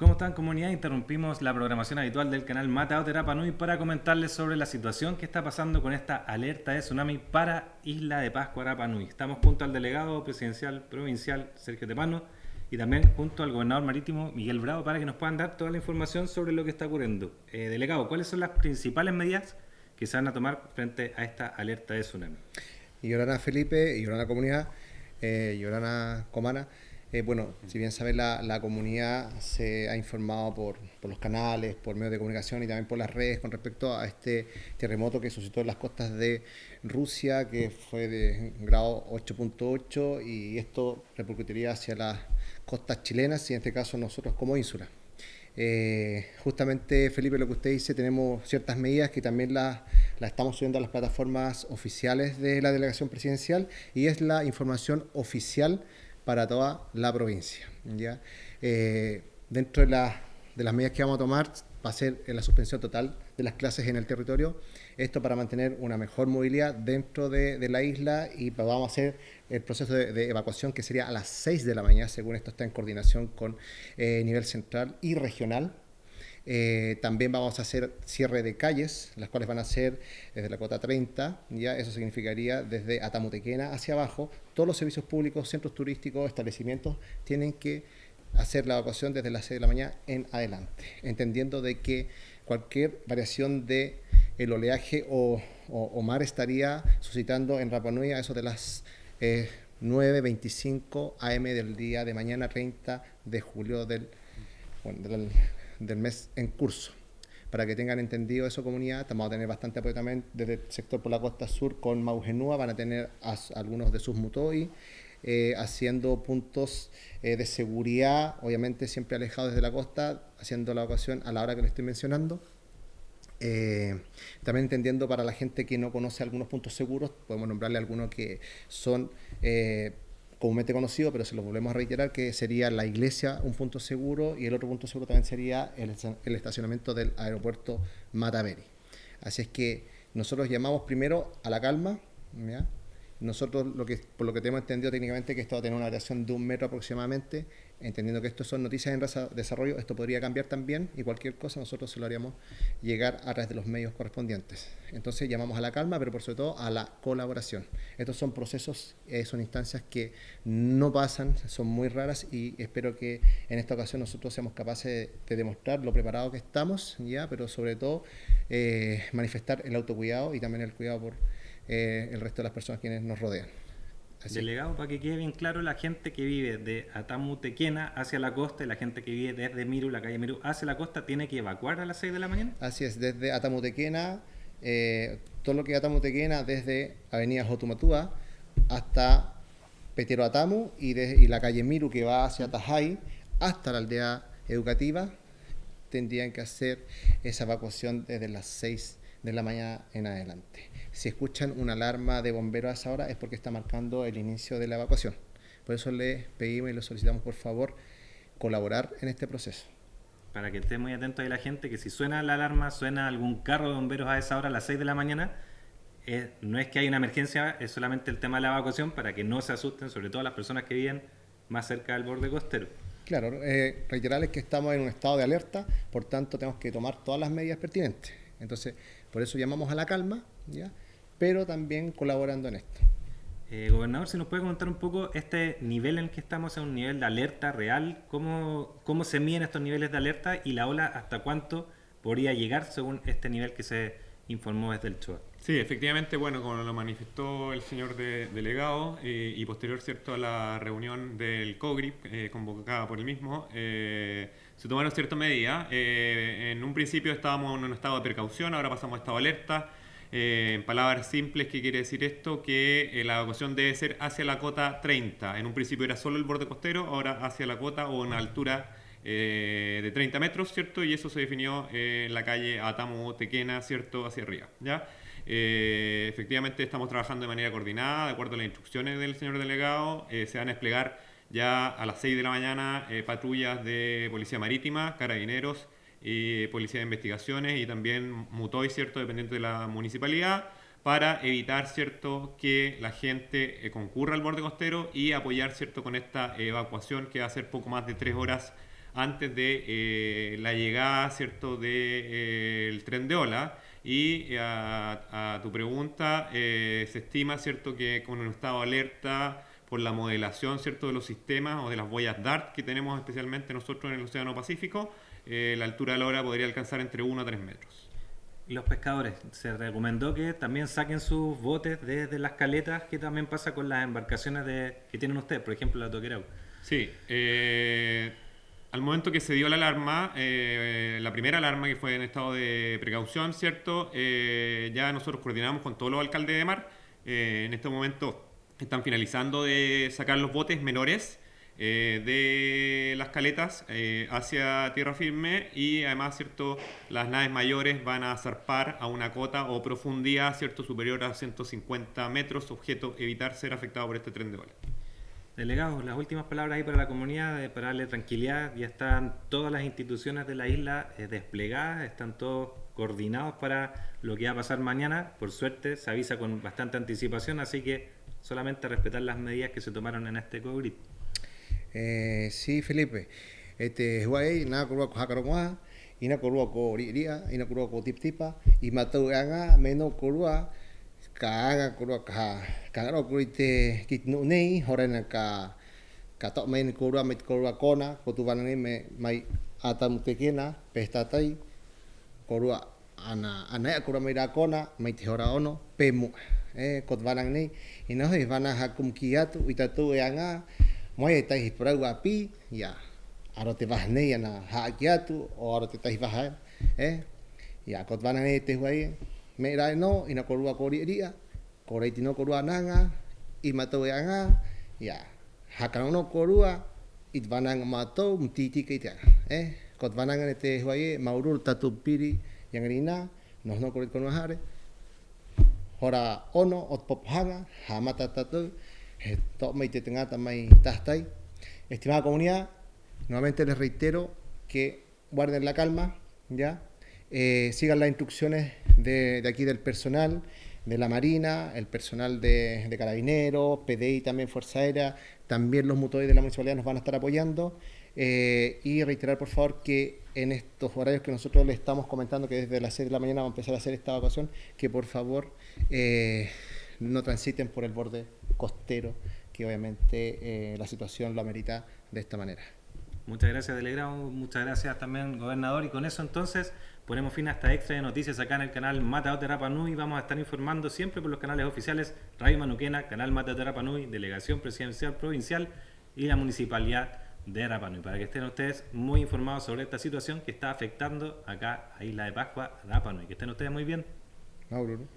¿Cómo están, comunidad? Interrumpimos la programación habitual del canal Matador de Rapa Nui para comentarles sobre la situación que está pasando con esta alerta de tsunami para Isla de Pascua, Rapa Nui. Estamos junto al delegado presidencial provincial Sergio Tepano y también junto al gobernador marítimo Miguel Bravo para que nos puedan dar toda la información sobre lo que está ocurriendo. Delegado, ¿cuáles son las principales medidas que se van a tomar frente a esta alerta de tsunami? Yorana Felipe, Yorana Comunidad, Yorana Comana. Bueno, si bien sabes, la comunidad se ha informado por los canales, por medios de comunicación y también por las redes con respecto a este terremoto que suscitó en las costas de Rusia, que fue de grado 8.8 y esto repercutiría hacia las costas chilenas y en este caso nosotros como ínsula. Justamente, Felipe, lo que usted dice, tenemos ciertas medidas que también las estamos subiendo a las plataformas oficiales de la delegación presidencial y es la información oficial para toda la provincia. ¿Ya? Dentro de las medidas que vamos a tomar va a ser la suspensión total de las clases en el territorio, esto para mantener una mejor movilidad dentro de la isla y vamos a hacer el proceso de evacuación que sería a las 6 de la mañana, según esto está en coordinación con nivel central y regional. También vamos a hacer cierre de calles, las cuales van a ser desde la cota 30, ya eso significaría desde Atamutequena hacia abajo. Todos los servicios públicos, centros turísticos, establecimientos tienen que hacer la evacuación desde las 6 de la mañana en adelante, entendiendo de que cualquier variación de el oleaje o mar estaría suscitando en Rapa Nui a eso de las 9:25 am del día de mañana 30 de julio del mes en curso. Para que tengan entendido eso, comunidad, vamos a tener bastante apoyo también desde el sector por la costa sur con Maugenúa, van a tener algunos de sus MUTOI haciendo puntos de seguridad, obviamente siempre alejados desde la costa, haciendo la evacuación a la hora que le estoy mencionando. También entendiendo para la gente que no conoce algunos puntos seguros, podemos nombrarle algunos que son comúnmente conocidos, pero se los volvemos a reiterar, que sería la iglesia un punto seguro y el otro punto seguro también sería el estacionamiento del aeropuerto Mataveri. Así es que nosotros llamamos primero a la calma, ¿ya? Nosotros, por lo que tenemos entendido técnicamente, que esto va a tener una variación de 1 metro aproximadamente, entendiendo que esto son noticias en desarrollo, esto podría cambiar también y cualquier cosa nosotros se lo haríamos llegar a través de los medios correspondientes. Entonces llamamos a la calma, pero por sobre todo a la colaboración. Estos son procesos, son instancias que no pasan, son muy raras y espero que en esta ocasión nosotros seamos capaces de demostrar lo preparado que estamos, ya, pero sobre todo manifestar el autocuidado y también el cuidado por el resto de las personas quienes nos rodean. Así. Delegado, para que quede bien claro, la gente que vive de Atamutequena hacia la costa y la gente que vive desde Miru, la calle Miru, hacia la costa, ¿tiene que evacuar a las 6 de la mañana? Así es, desde Atamutequena, todo lo que es Atamutequena, desde Avenida Jotumatúa hasta Petero Atamu y la calle Miru que va hacia Tajay hasta la aldea educativa, tendrían que hacer esa evacuación desde las 6 de la mañana en adelante. Si escuchan una alarma de bomberos a esa hora es porque está marcando el inicio de la evacuación. Por eso les pedimos y les solicitamos por favor colaborar en este proceso. Para que esté muy atento ahí la gente, que si suena la alarma, suena algún carro de bomberos a esa hora, a las 6 de la mañana, no es que haya una emergencia, es solamente el tema de la evacuación para que no se asusten, sobre todo las personas que viven más cerca del borde costero. Claro, reiterarles que estamos en un estado de alerta, por tanto tenemos que tomar todas las medidas pertinentes. Entonces, por eso llamamos a la calma, ¿ya? Pero también colaborando en esto. Gobernador, si nos puede comentar un poco este nivel en el que estamos, es un nivel de alerta real, cómo se miden estos niveles de alerta y la ola hasta cuánto podría llegar según este nivel que se informó desde el CHOA. Sí, efectivamente, bueno, como lo manifestó el señor delegado y posterior, cierto, a la reunión del COGRIP convocada por el mismo, se tomaron ciertas medidas. En un principio estábamos en un estado de precaución, ahora pasamos a estado de alerta. En palabras simples, ¿qué quiere decir esto? Que la evacuación debe ser hacia la cota 30. En un principio era solo el borde costero, ahora hacia la cota o una altura de 30 metros, ¿cierto? Y eso se definió en la calle Atamu-Tequena, ¿cierto? Hacia arriba, ¿ya? Efectivamente estamos trabajando de manera coordinada, de acuerdo a las instrucciones del señor delegado. Se van a desplegar ya a las 6 de la mañana patrullas de Policía Marítima, Carabineros, Policía de Investigaciones y también MUTOI, ¿cierto?, dependiente de la municipalidad, para evitar, ¿cierto?, que la gente concurra al borde costero y apoyar, ¿cierto?, con esta evacuación que va a ser poco más de 3 horas antes de la llegada, ¿cierto?, del tren de ola. Y a tu pregunta, se estima, ¿cierto?, que con un estado de alerta por la modelación, ¿cierto?, de los sistemas o de las boyas DART que tenemos especialmente nosotros en el Océano Pacífico, la altura de la ola podría alcanzar entre 1 a 3 metros. Y los pescadores, se recomendó que también saquen sus botes desde las caletas, que también pasa con las embarcaciones que tienen ustedes, por ejemplo la Toquerau. Sí, al momento que se dio la alarma, la primera alarma que fue en estado de precaución, ¿cierto? Ya nosotros coordinamos con todos los alcaldes de mar. En este momento están finalizando de sacar los botes menores de las caletas hacia tierra firme, y además, ¿cierto?, las naves mayores van a zarpar a una cota o profundidad, ¿cierto?, superior a 150 metros, objeto evitar ser afectado por este tren de ola. Delegados, las últimas palabras ahí para la comunidad, para darle tranquilidad. Ya están todas las instituciones de la isla desplegadas, están todos coordinados para lo que va a pasar mañana. Por suerte se avisa con bastante anticipación, así que solamente respetar las medidas que se tomaron en este COVID. Sí, Felipe. Huay, na kurua ko hakarongwa, ina kurua ko riria, ina kurua ko tip-tipa, y matau anga meno kurua ka kurua ka ro kurite kitnu nei horena ka tok main kurua mit kurua kona ko tu banangi me mai atam tekena pestatai kurua ana kurua mai da kona mai te hora ono pemu kot banang nei ina hoi bana hakum kiatu itatu anga moi tai prau api ya aro te vas nei ana ha kiatu o aro te tai vas ya kot banang nei te huai me rai no ina korua kori ria korei tino korua nanga i matou anga ya hakano korua it vanang matou mtiti keita kot vananga te huai maurul tatu piri yang rina no korit kono hare hora ono ot pophanga hamata tatu to mai te tengata mai tahtai. Estimada comunidad, nuevamente les reitero que guarden la calma, ya sigan las instrucciones de aquí del personal de la Marina, el personal de Carabineros, PDI también, Fuerza Aérea, también los motores de la municipalidad nos van a estar apoyando, y reiterar por favor que en estos horarios que nosotros les estamos comentando, que desde las 6 de la mañana vamos a empezar a hacer esta evacuación, que por favor no transiten por el borde costero, que obviamente la situación lo amerita de esta manera. Muchas gracias, delegado. Muchas gracias también, gobernador. Y con eso entonces ponemos fin a esta extra de noticias acá en el canal Mata Otera Rapa Nui. Vamos a estar informando siempre por los canales oficiales Radio Manuquena, canal Mata Otera Rapa Nui, Delegación Presidencial Provincial y la Municipalidad de Rapa Nui, para que estén ustedes muy informados sobre esta situación que está afectando acá a Isla de Pascua, Rapa Nui. Que estén ustedes muy bien. No, Bruno.